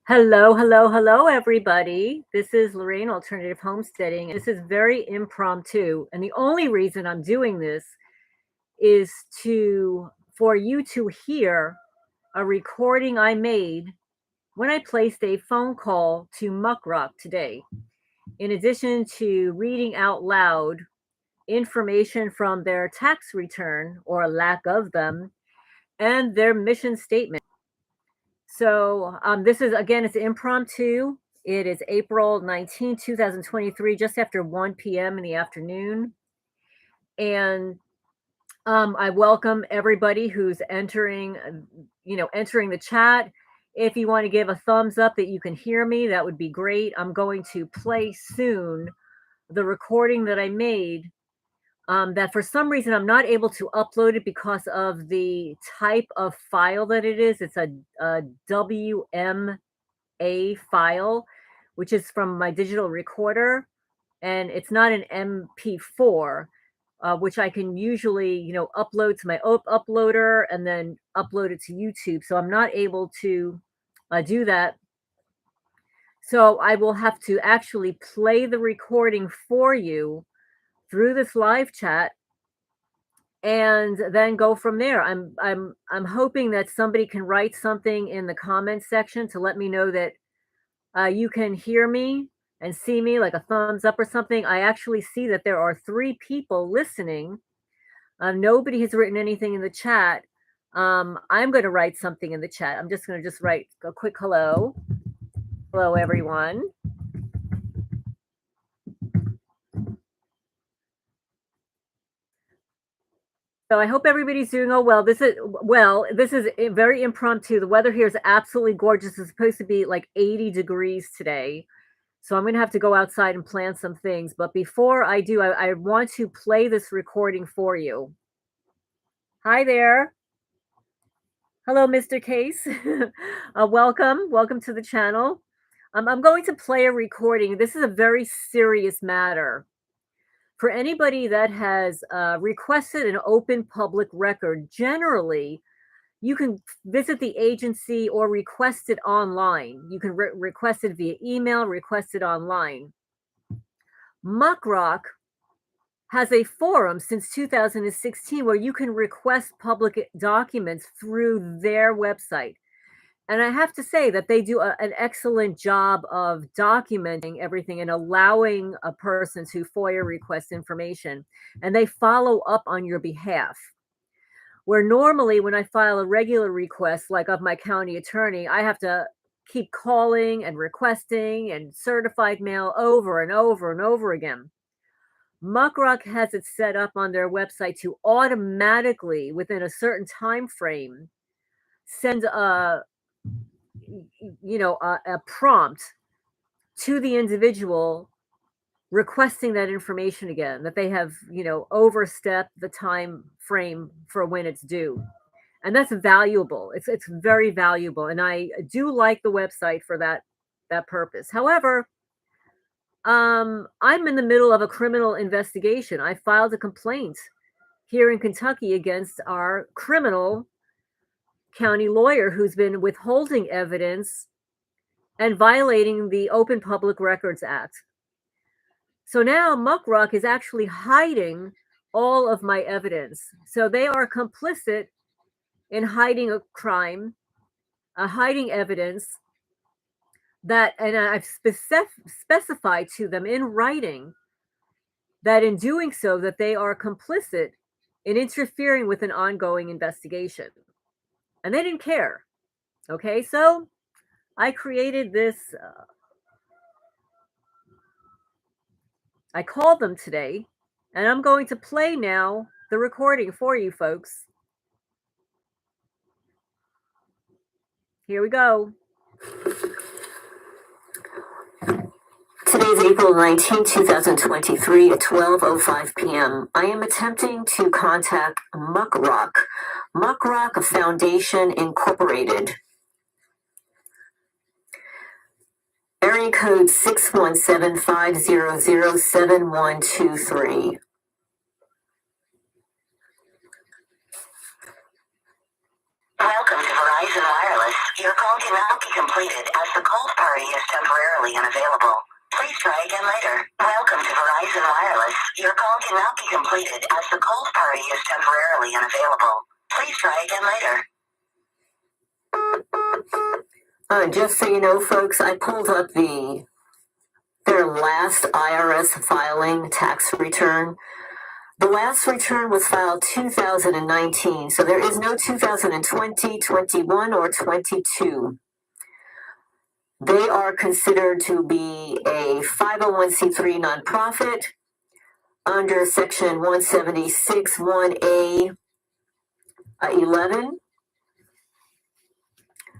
Hello, hello, hello, everybody. This is Lorraine, Alternative Homesteading. This is very impromptu. And the only reason I'm doing this is for you to hear a recording I made when I placed a phone call to MUCKROCK today. In addition to reading out loud information from their tax return or lack of them and their mission statement. So this is, again, it's impromptu. It is April 19, 2023, just after 1 p.m. in the afternoon. And I welcome everybody who's entering the chat. If you want to give a thumbs up that you can hear me, that would be great. I'm going to play soon the recording that I made that for some reason I'm not able to upload it because of the type of file that it is. It's a WMA file, which is from my digital recorder, and it's not an MP4, which I can usually, upload to my uploader and then upload it to YouTube. So I'm not able to do that. So I will have to actually play the recording for you through this live chat and then go from there. I'm hoping that somebody can write something in the comments section to let me know that you can hear me and see me, like a thumbs up or something. I actually see that there are 3 people listening. Nobody has written anything in the chat. I'm going to write something in the chat. I'm just going to write a quick hello. Hello, everyone. So I hope everybody's doing well. This is very impromptu. The weather here is absolutely gorgeous. It's supposed to be like 80 degrees today. So I'm going to have to go outside and plant some things. But before I do, I want to play this recording for you. Hi there. Hello, Mr. Case. Welcome to the channel. I'm going to play a recording. This is a very serious matter. For anybody that has requested an open public record, generally, you can visit the agency or request it online. You can request it via email, request it online. MUCKROCK has a forum since 2016 where you can request public documents through their website. And I have to say that they do an excellent job of documenting everything and allowing a person to FOIA request information. And they follow up on your behalf. Where normally when I file a regular request, like of my county attorney, I have to keep calling and requesting and certified mail over and over and over again. MUCKROCK has it set up on their website to automatically, within a certain time frame, send a prompt to the individual requesting that information again, that they have, overstepped the time frame for when it's due. And that's valuable. It's very valuable. And I do like the website for that purpose. However, I'm in the middle of a criminal investigation. I filed a complaint here in Kentucky against our criminal county lawyer who's been withholding evidence and violating the Open Public Records Act. So now MUCKROCK is actually hiding all of my evidence. So they are complicit in hiding a crime, hiding evidence and I've specified to them in writing that in doing so, that they are complicit in interfering with an ongoing investigation. And they didn't care. Okay, so I created this. I called them today, and I'm going to play now the recording for you folks. Here we go. Today is April 19, 2023 at 12:05 p.m. I am attempting to contact MUCKROCK Foundation Incorporated. Area code 617-500-7123. Welcome to Verizon Wireless, your call cannot be completed as the call party is temporarily unavailable. Please try again later. Welcome to Verizon Wireless. Your call cannot be completed as the call party is temporarily unavailable. Please try again later. Just so you know, folks, I pulled up their last IRS filing tax return. The last return was filed 2019, so there is no 2020, 21, or 22. They are considered to be a 501c3 nonprofit under Section 176 1A 11.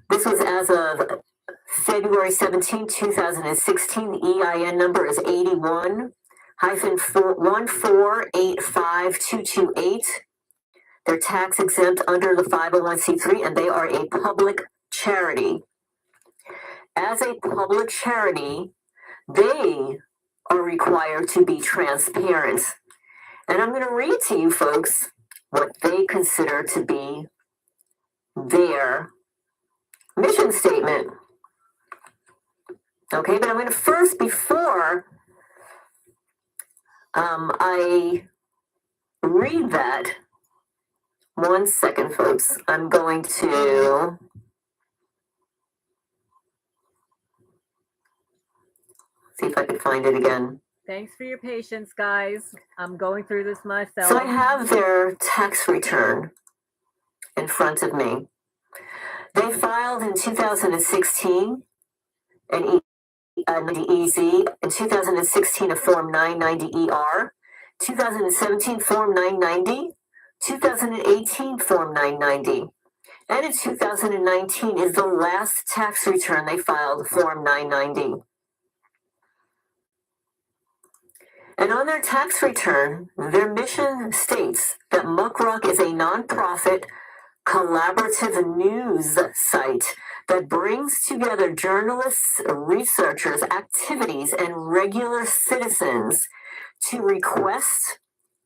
This was as of February 17, 2016. The EIN number is 81-1485228. They're tax exempt under the 501c3, and they are a public charity. As a public charity, they are required to be transparent. And I'm going to read to you folks what they consider to be their mission statement. Okay, but I'm going to first, before I read that, one second, folks, I'm going to see if I can find it again. Thanks for your patience, guys. I'm going through this myself. So I have their tax return in front of me. They filed in 2016 an EZ, in 2016 a Form 990ER, 2017 Form 990, 2018 Form 990, and in 2019 is the last tax return they filed, Form 990. And on their tax return, their mission states that MUCKROCK is a nonprofit collaborative news site that brings together journalists, researchers, activities, and regular citizens to request,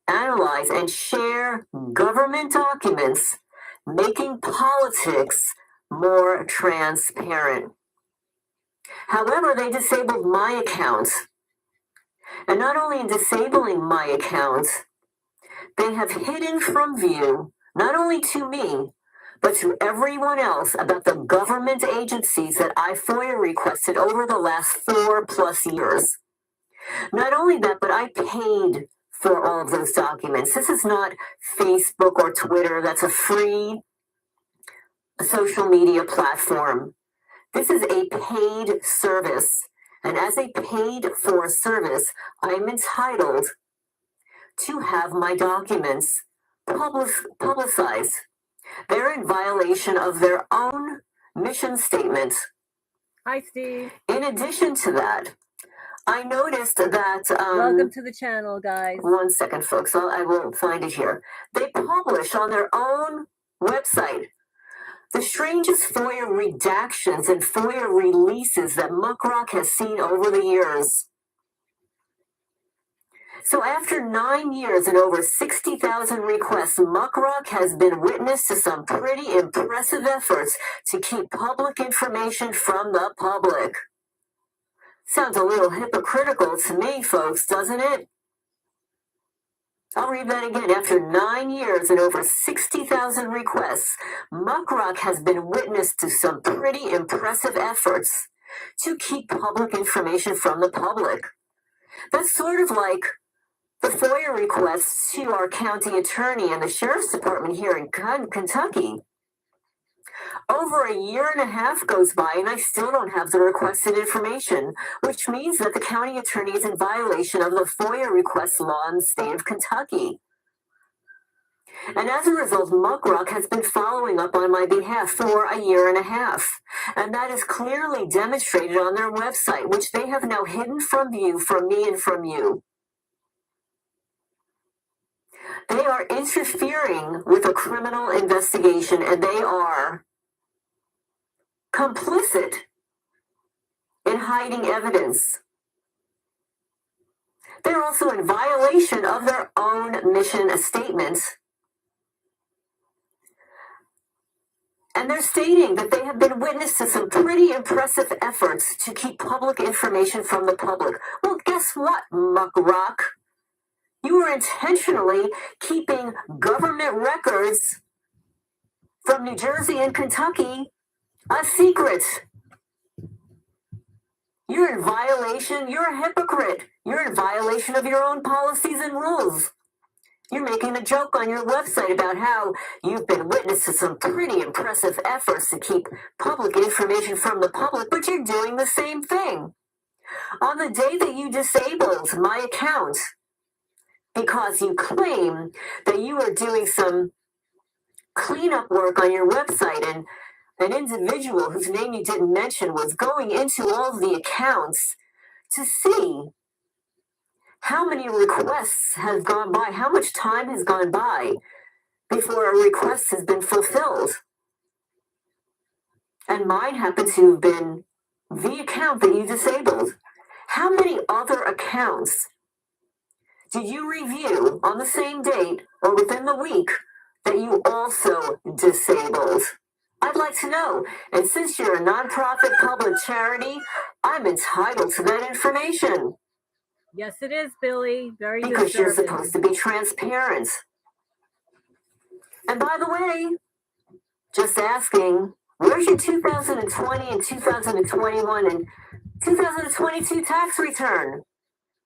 analyze, and share government documents, making politics more transparent. However, they disabled my account. And not only in disabling my account, they have hidden from view, not only to me, but to everyone else, about the government agencies that I FOIA requested over the last 4+ years. Not only that, but I paid for all of those documents. This is not Facebook or Twitter. That's a free social media platform. This is a paid service. And as a paid-for service, I'm entitled to have my documents publicized. They're in violation of their own mission statement. Hi, Steve. In addition to that, I noticed that... welcome to the channel, guys. One second, folks. I will find it here. They publish on their own website the strangest FOIA redactions and FOIA releases that MUCKROCK has seen over the years. So after 9 years and over 60,000 requests, MUCKROCK has been witness to some pretty impressive efforts to keep public information from the public. Sounds a little hypocritical to me, folks, doesn't it? I'll read that again. After 9 years and over 60,000 requests, MUCKROCK has been witness to some pretty impressive efforts to keep public information from the public. That's sort of like the FOIA requests to our county attorney and the sheriff's department here in Kentucky. Over a year and a half goes by and I still don't have the requested information, which means that the county attorney is in violation of the FOIA request law in the state of Kentucky. And as a result, MUCKROCK has been following up on my behalf for a year and a half. And that is clearly demonstrated on their website, which they have now hidden from view, from me and from you. They are interfering with a criminal investigation, and they are complicit in hiding evidence. They're also in violation of their own mission statement. And they're stating that they have been witness to some pretty impressive efforts to keep public information from the public. Well, guess what, MUCKROCK? You are intentionally keeping government records from New Jersey and Kentucky a secret. You're in violation. You're a hypocrite. You're in violation of your own policies and rules. You're making a joke on your website about how you've been witness to some pretty impressive efforts to keep public information from the public, but you're doing the same thing. On the day that you disabled my account because you claim that you are doing some cleanup work on your website, and an individual whose name you didn't mention was going into all of the accounts to see how many requests have gone by, how much time has gone by before a request has been fulfilled. And mine happened to have been the account that you disabled. How many other accounts did you review on the same date or within the week that you also disabled? I'd like to know. And since you're a nonprofit public charity, I'm entitled to that information. Yes, it is, Billy. Very because disturbing. You're supposed to be transparent. And by the way, just asking, where's your 2020 and 2021 and 2022 tax return?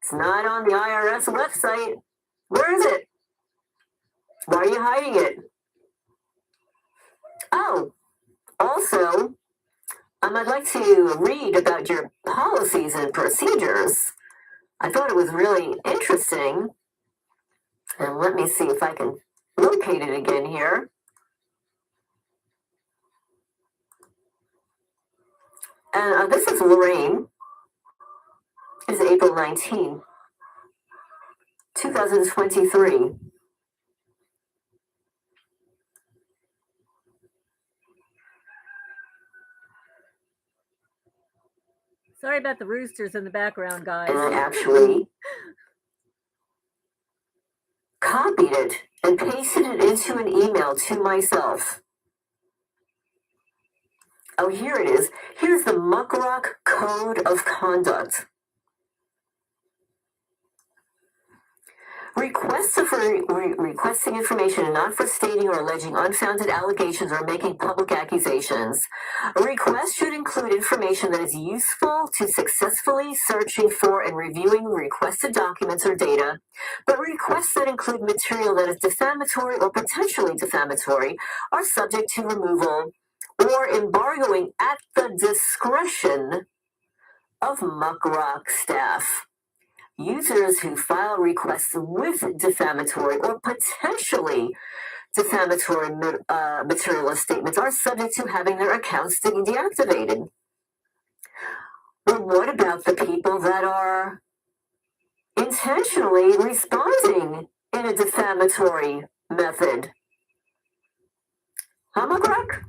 It's not on the IRS website. Where is it? Why are you hiding it? Oh, also, I'd like to read about your policies and procedures. I thought it was really interesting. And let me see if I can locate it again here. And this is Lorraine. It's April 19, 2023. Sorry about the roosters in the background, guys. And I actually copied it and pasted it into an email to myself. Oh, here it is. Here's the MUCKROCK Code of Conduct. Requests for requesting information and not for stating or alleging unfounded allegations or making public accusations. A request should include information that is useful to successfully searching for and reviewing requested documents or data, but requests that include material that is defamatory or potentially defamatory are subject to removal or embargoing at the discretion of MUCKROCK staff. Users who file requests with defamatory or potentially defamatory material statements are subject to having their accounts deactivated. But what about the people that are intentionally responding in a defamatory method? Huh, MUCKROCK?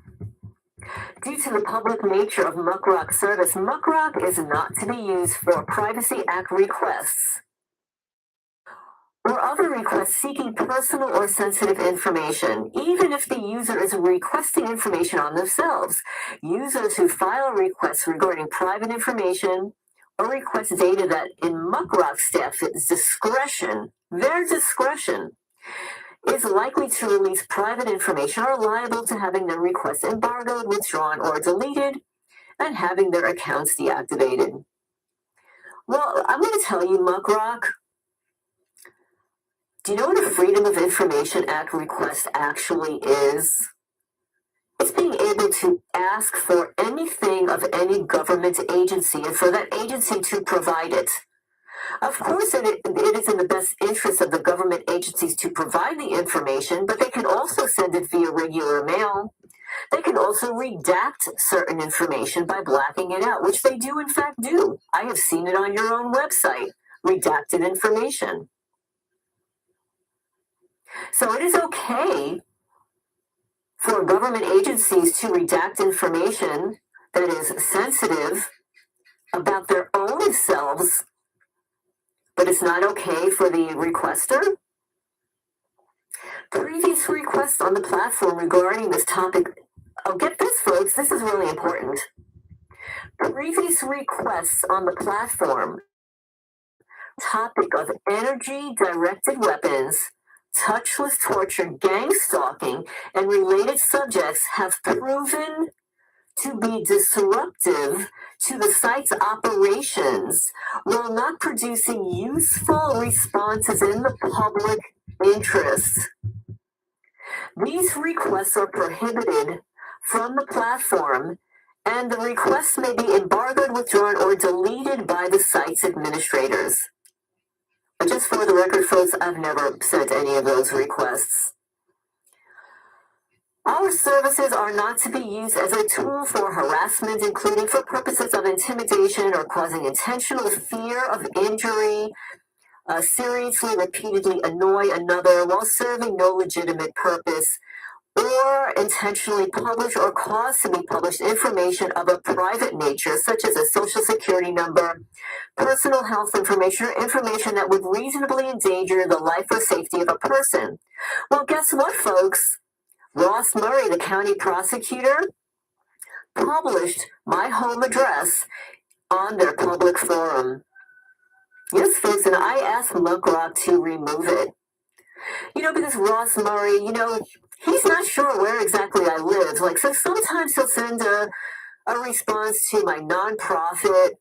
Due to the public nature of MUCKROCK service, MUCKROCK is not to be used for Privacy Act requests or other requests seeking personal or sensitive information, even if the user is requesting information on themselves. Users who file requests regarding private information or request data that in MUCKROCK staff's discretion, their discretion, is likely to release private information are liable to having their requests embargoed, withdrawn, or deleted, and having their accounts deactivated. Well, I'm going to tell you, MUCKROCK, do you know what a Freedom of Information Act request actually is? It's being able to ask for anything of any government agency and for that agency to provide it. Of course, it is in the best interest of the government agencies to provide the information, but they can also send it via regular mail. They can also redact certain information by blacking it out, which they do in fact do. I have seen it on your own website, redacted information. So it is okay for government agencies to redact information that is sensitive about their own selves, but it's not okay for the requester. Previous requests on the platform regarding this topic Oh, get this, folks. This is really important. Previous requests on the platform, topic of energy-directed weapons, touchless torture, gang stalking, and related subjects have proven to be disruptive to the site's operations while not producing useful responses in the public interest. These requests are prohibited from the platform, and the requests may be embargoed, withdrawn, or deleted by the site's administrators. Just for the record, folks, I've never sent any of those requests. Our services are not to be used as a tool for harassment, including for purposes of intimidation or causing intentional fear of injury, seriously, repeatedly annoy another while serving no legitimate purpose, or intentionally publish or cause to be published information of a private nature, such as a social security number, personal health information, or information that would reasonably endanger the life or safety of a person. Well, guess what, folks? Ross Murray, the county prosecutor, published my home address on their public forum. Yes, folks, and I asked MUCKROCK to remove it. Because Ross Murray, he's not sure where exactly I live. So sometimes he'll send a response to my nonprofit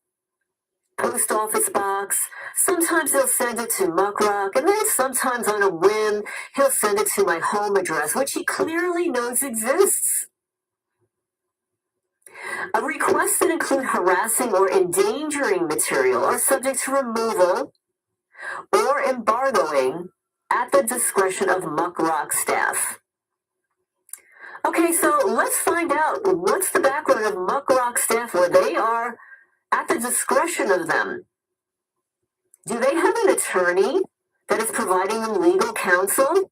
post office box. Sometimes he'll send it to MUCKROCK, and then sometimes on a whim, he'll send it to my home address, which he clearly knows exists. Requests that include harassing or endangering material are subject to removal or embargoing at the discretion of MUCKROCK staff. Okay, so let's find out what's the background of MUCKROCK staff where they are at the discretion of them. Do they have an attorney that is providing them legal counsel?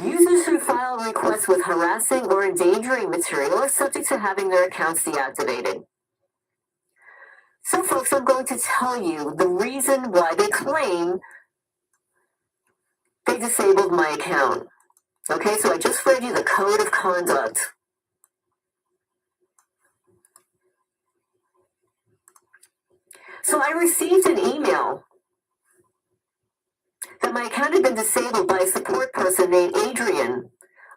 Users who file requests with harassing or endangering material are subject to having their accounts deactivated. So, folks, I'm going to tell you the reason why they claim they disabled my account. Okay, so I just read you the code of conduct. So I received an email that my account had been disabled by a support person named Adrian.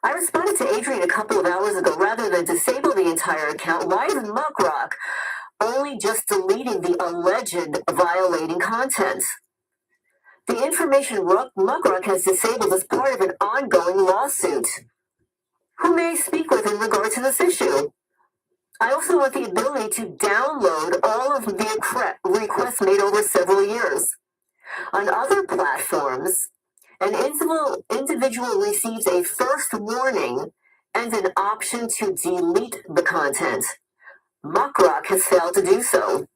I responded to Adrian a couple of hours ago. Rather than disable the entire account, why is MUCKROCK only just deleting the alleged violating content? The information MUCKROCK has disabled is part of an ongoing lawsuit. Who may I speak with in regard to this issue? I also want the ability to download all of the requests made over several years. On other platforms, an individual receives a first warning and an option to delete the content. MUCKROCK has failed to do so.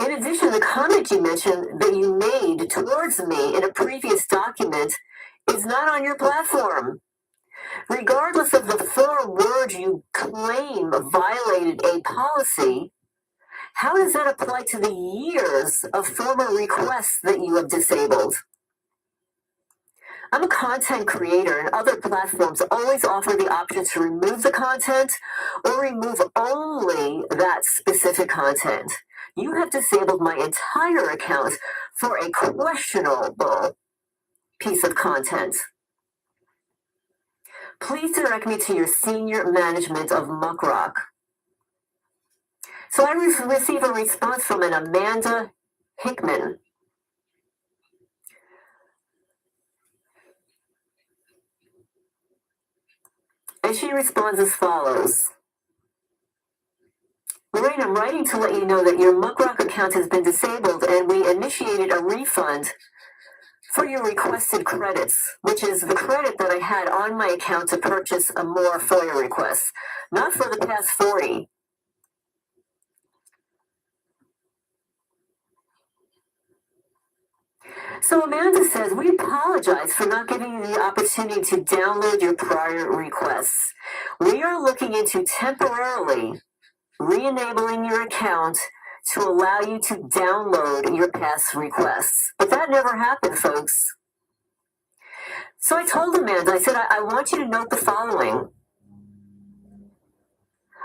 In addition, the comment you mentioned that you made towards me in a previous document is not on your platform. Regardless of the 4 words you claim violated a policy, how does that apply to the years of former requests that you have disabled? I'm a content creator, and other platforms always offer the option to remove the content or remove only that specific content. You have disabled my entire account for a questionable piece of content. Please direct me to your senior management of MUCKROCK. So I receive a response from an Amanda Hickman. And she responds as follows. Lorraine, I'm writing to let you know that your MUCKROCK account has been disabled, and we initiated a refund for your requested credits, which is the credit that I had on my account to purchase more FOIA requests, not for the past 40. So Amanda says, we apologize for not giving you the opportunity to download your prior requests. We are looking into temporarily re-enabling your account to allow you to download your past requests. But that never happened, folks. So I told Amanda, I said, I want you to note the following.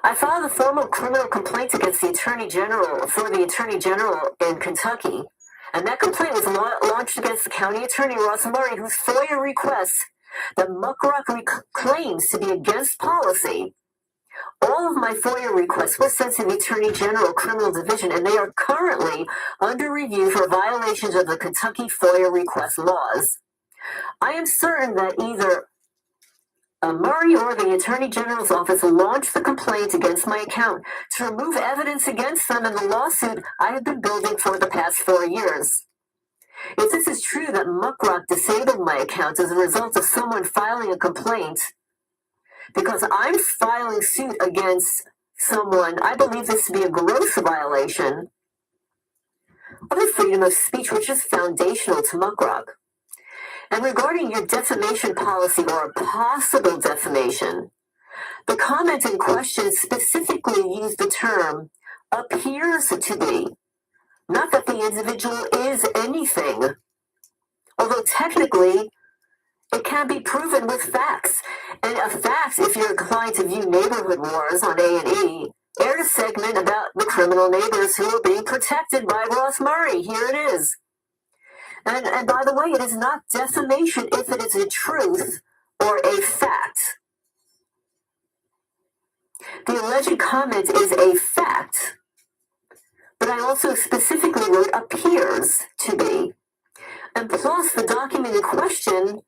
I filed a formal criminal complaint against the Attorney General in Kentucky, and that complaint was launched against the county attorney, Ross Murray, whose FOIA requests that MUCKROCK claims to be against policy. All of my FOIA requests were sent to the Attorney General Criminal Division, and they are currently under review for violations of the Kentucky FOIA request laws. I am certain that either Murray or the Attorney General's office launched the complaint against my account to remove evidence against them in the lawsuit I have been building for the past 4 years. If this is true that MUCKROCK disabled my account as a result of someone filing a complaint, because I'm filing suit against someone, I believe this to be a gross violation of the freedom of speech, which is foundational to MUCKROCK. And regarding your defamation policy or a possible defamation, the comment in question specifically used the term appears to be, not that the individual is anything, although technically it can be proven with facts. And a fact, if you're inclined to view Neighborhood Wars on A&E, aired a segment about the criminal neighbors who are being protected by Ross Murray. Here it is. And by the way, it is not defamation if it is a truth or a fact. The alleged comment is a fact, but I also specifically wrote appears to be. And plus, the document in question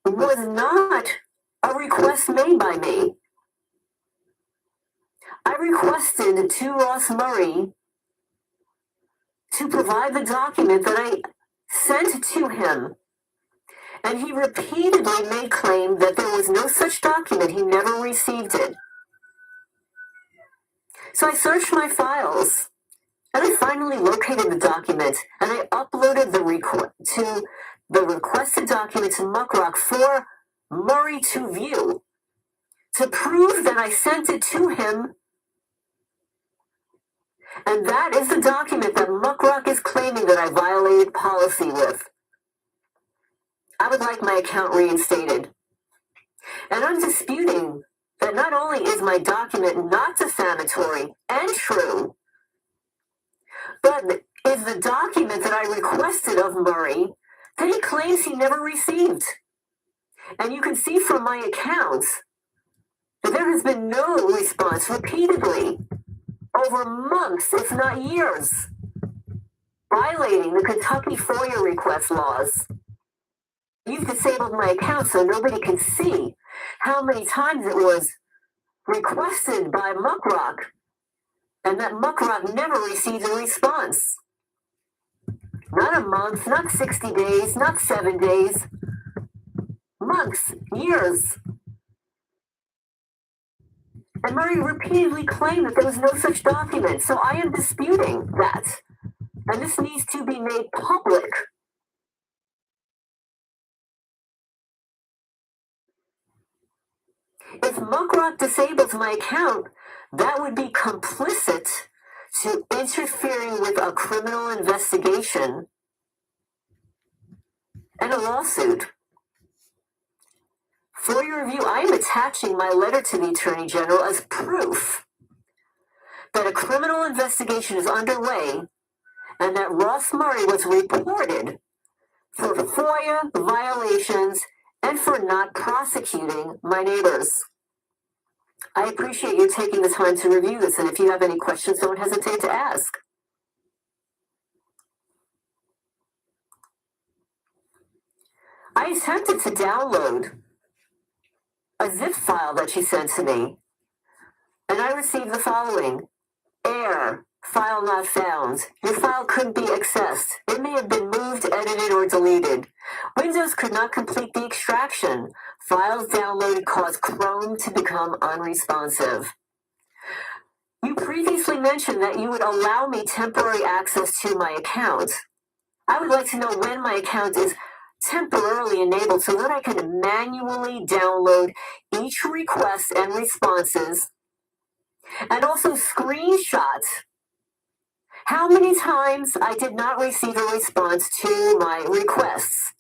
was not a request made by me. I requested to Ross Murray to provide the document that I sent to him. And he repeatedly made claim that there was no such document. He never received it. So I searched my files, and I finally located the document, and I uploaded the requested document to MUCKROCK for Murray to view, to prove that I sent it to him. And that is the document that MUCKROCK is claiming that I violated policy with. I would like my account reinstated. And I'm disputing that not only is my document not defamatory and true, but is the document that I requested of Murray that he claims he never received. And you can see from my accounts that there has been no response repeatedly over months, if not years, violating the Kentucky FOIA request laws. You've disabled my account so nobody can see how many times it was requested by MUCKROCK and that MUCKROCK never received a response. Not a month, not 60 days, not 7 days, months, years. And Murray repeatedly claimed that there was no such document, so I am disputing that. And this needs to be made public. If MUCKROCK disables my account, that would be complicit to interfering with a criminal investigation and a lawsuit. For your review, I am attaching my letter to the Attorney General as proof that a criminal investigation is underway and that Ross Murray was reported for FOIA violations and for not prosecuting my neighbors. I appreciate you taking the time to review this, and if you have any questions, don't hesitate to ask. I attempted to download a zip file that she sent to me, and I received the following: error, file not found. Your file couldn't be accessed. It may have been moved, edited, or deleted. Windows could not complete the extraction. Files downloaded caused Chrome to become unresponsive. You previously mentioned that you would allow me temporary access to my account. I would like to know when my account is temporarily enabled so that I can manually download each request and responses, and also screenshot how many times I did not receive a response to my requests.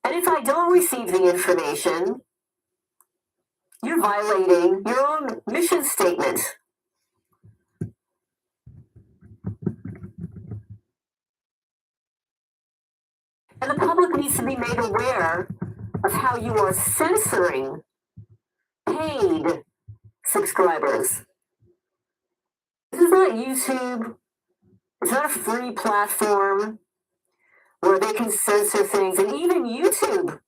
And if I don't receive the information, you're violating your own mission statement. And the public needs to be made aware of how you are censoring paid subscribers. This is not YouTube. It's not a free platform where they can censor things. And even YouTube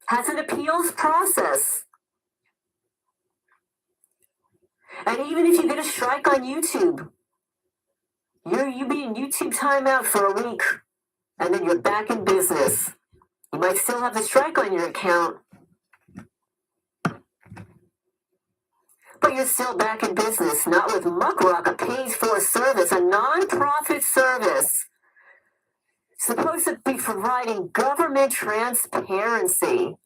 has an appeals process. And even if you get a strike on YouTube, you be in YouTube timeout for a week, and then you're back in business. You might still have a strike on your account, but you're still back in business, not with MUCKROCK, a paid-for service, a non-profit service, supposed to be providing government transparency.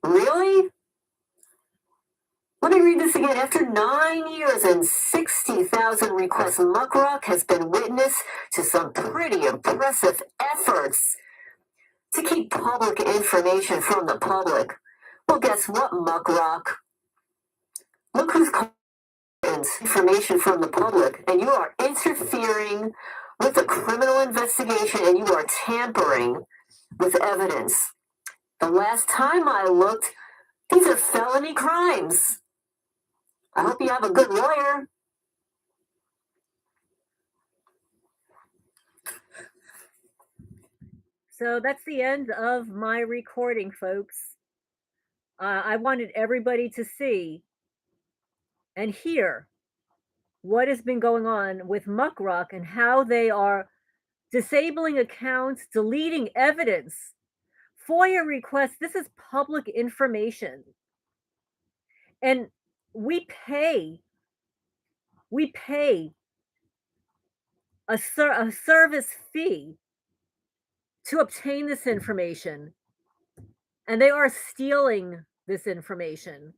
Really? Let me read this again. After 9 years and 60,000 requests, MUCKROCK has been witness to some pretty impressive efforts to keep public information from the public. Well, guess what, MUCKROCK? Look who's calling information from the public, and you are interfering with a criminal investigation, and you are tampering with evidence. The last time I looked, these are felony crimes. I hope you have a good lawyer. So that's the end of my recording, folks. I wanted everybody to see and hear what has been going on with MUCKROCK and how they are disabling accounts, deleting evidence, FOIA requests. This is public information. And we pay a service fee to obtain this information. And they are stealing this information.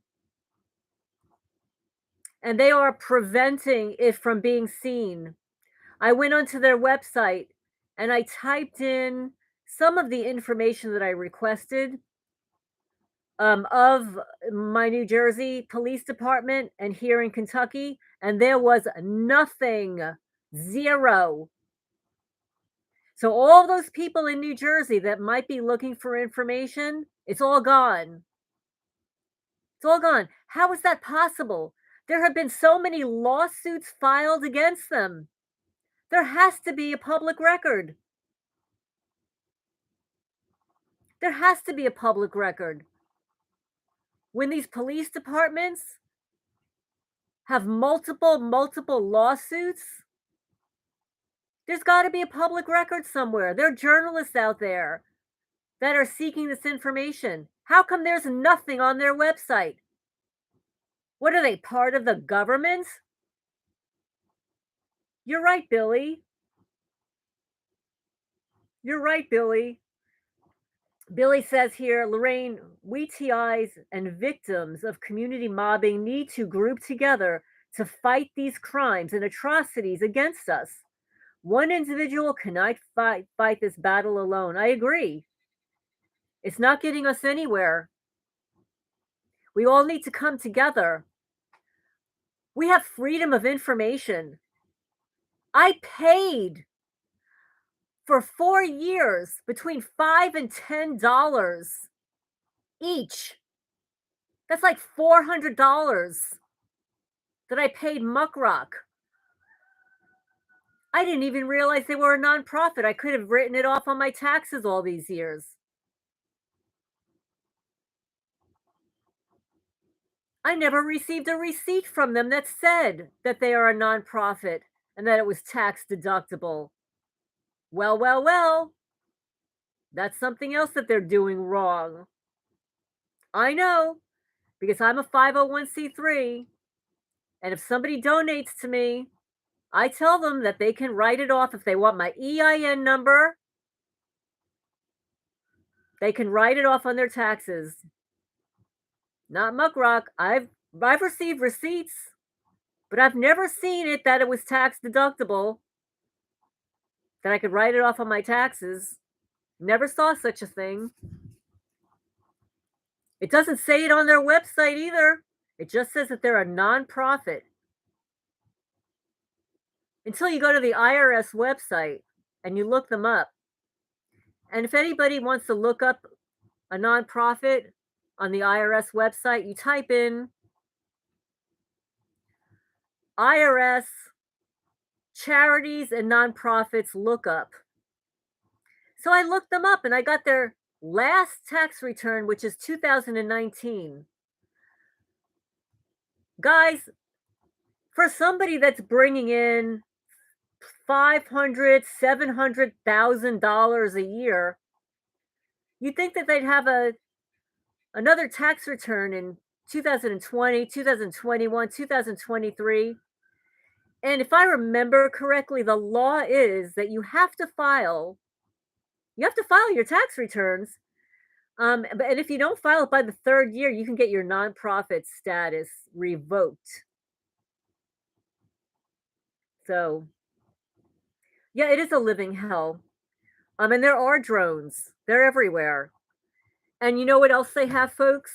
And they are preventing it from being seen. I went onto their website and I typed in some of the information that I requested of my New Jersey Police Department and here in Kentucky, and there was nothing, zero. So all those people in New Jersey that might be looking for information, it's all gone. It's all gone. How is that possible? There have been so many lawsuits filed against them. There has to be a public record. There has to be a public record. When these police departments have multiple lawsuits, there's got to be a public record somewhere. There are journalists out there that are seeking this information. How come there's nothing on their website? What are they, part of the government? You're right, Billy. You're right, Billy. Billy says here, Lorraine, we TIs and victims of community mobbing need to group together to fight these crimes and atrocities against us. One individual cannot fight this battle alone. I agree. It's not getting us anywhere. We all need to come together. We have freedom of information. I paid for 4 years between $5 and $10 each. That's like $400 that I paid MUCKROCK. I didn't even realize they were a nonprofit. I could have written it off on my taxes all these years. I never received a receipt from them that said that they are a nonprofit and that it was tax deductible. Well. That's something else that they're doing wrong. I know, because I'm a 501c3, and if somebody donates to me, I tell them that they can write it off if they want my EIN number. They can write it off on their taxes. Not MUCKROCK. I've received receipts, but I've never seen it that it was tax deductible, that I could write it off on my taxes. Never saw such a thing. It doesn't say it on their website either. It just says that they're a nonprofit. Until you go to the IRS website and you look them up. And if anybody wants to look up a nonprofit on the IRS website, you type in IRS charities and nonprofits lookup. So I looked them up and I got their last tax return, which is 2019. Guys, for somebody that's bringing in $500,000, $700,000 a year, you'd think that they'd have another tax return in 2020, 2021, 2023. And if I remember correctly, the law is that you have to file your tax returns. And if you don't file it by the third year, you can get your nonprofit status revoked. So, yeah, it is a living hell. And there are drones. They're everywhere. And you know what else they have, folks?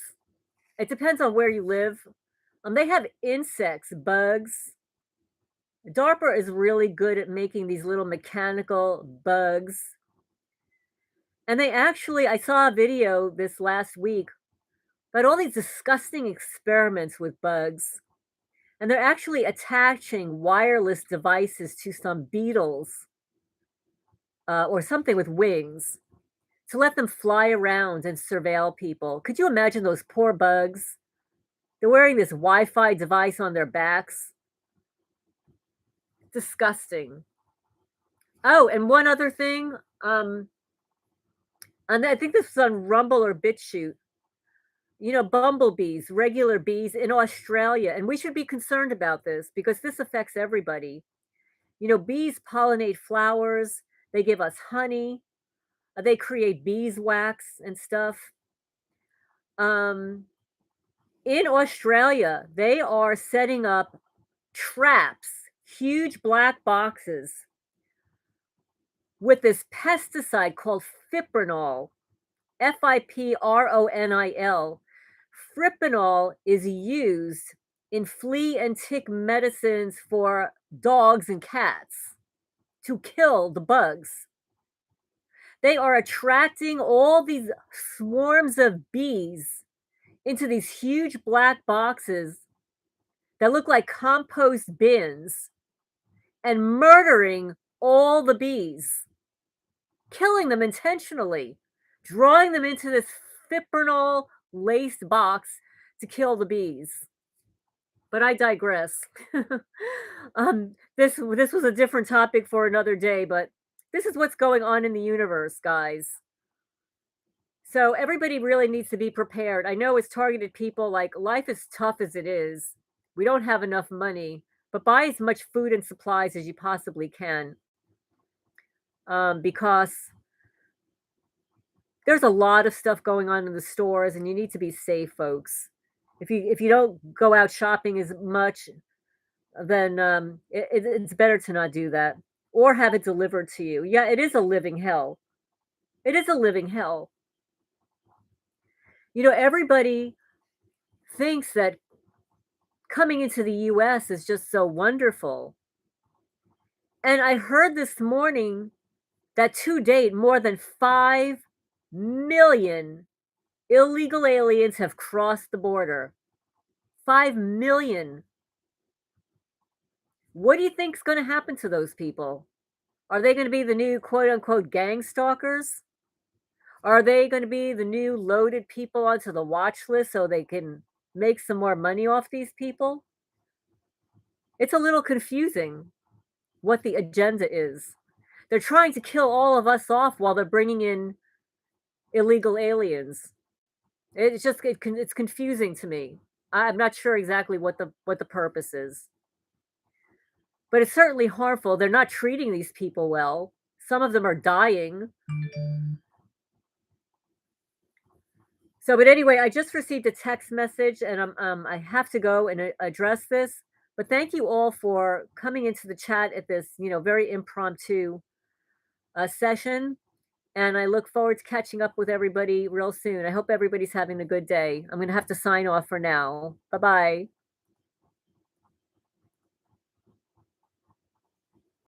It depends on where you live. They have insects, bugs. DARPA is really good at making these little mechanical bugs. And I saw a video this last week about all these disgusting experiments with bugs. And they're actually attaching wireless devices to some beetles or something with wings to let them fly around and surveil people. Could you imagine those poor bugs? They're wearing this Wi-Fi device on their backs. Disgusting. Oh, and one other thing. And I think this was on Rumble or BitChute. You know, bumblebees, regular bees in Australia. And we should be concerned about this because this affects everybody. You know, bees pollinate flowers. They give us honey. They create beeswax and stuff. In Australia, they are setting up traps, huge black boxes with this pesticide called fipronil, Fipronil. Fipronil is used in flea and tick medicines for dogs and cats to kill the bugs. They are attracting all these swarms of bees into these huge black boxes that look like compost bins and murdering all the bees, killing them intentionally, drawing them into this fipronil laced box to kill the bees. But I digress. This was a different topic for another day, but this is what's going on in the universe, guys. So everybody really needs to be prepared. I know it's targeted people, like life is tough as it is. We don't have enough money, but buy as much food and supplies as you possibly can. Because there's a lot of stuff going on in the stores and you need to be safe, folks. If you don't go out shopping as much, then it's better to not do that or have it delivered to you. Yeah, it is a living hell. It is a living hell. You know, everybody thinks that coming into the US is just so wonderful. And I heard this morning that to date, more than 5 million illegal aliens have crossed the border. 5 million. What do you think's going to happen to those people? Are they going to be the new quote unquote gang stalkers? Are they going to be the new loaded people onto the watch list so they can make some more money off these people? It's a little confusing what the agenda is. They're trying to kill all of us off while they're bringing in illegal aliens. It's confusing to me. I'm not sure exactly what the purpose is. But it's certainly harmful. They're not treating these people well. Some of them are dying. So, but anyway, I just received a text message and I have to go and address this. But thank you all for coming into the chat at this, very impromptu session. And I look forward to catching up with everybody real soon. I hope everybody's having a good day. I'm going to have to sign off for now. Bye bye.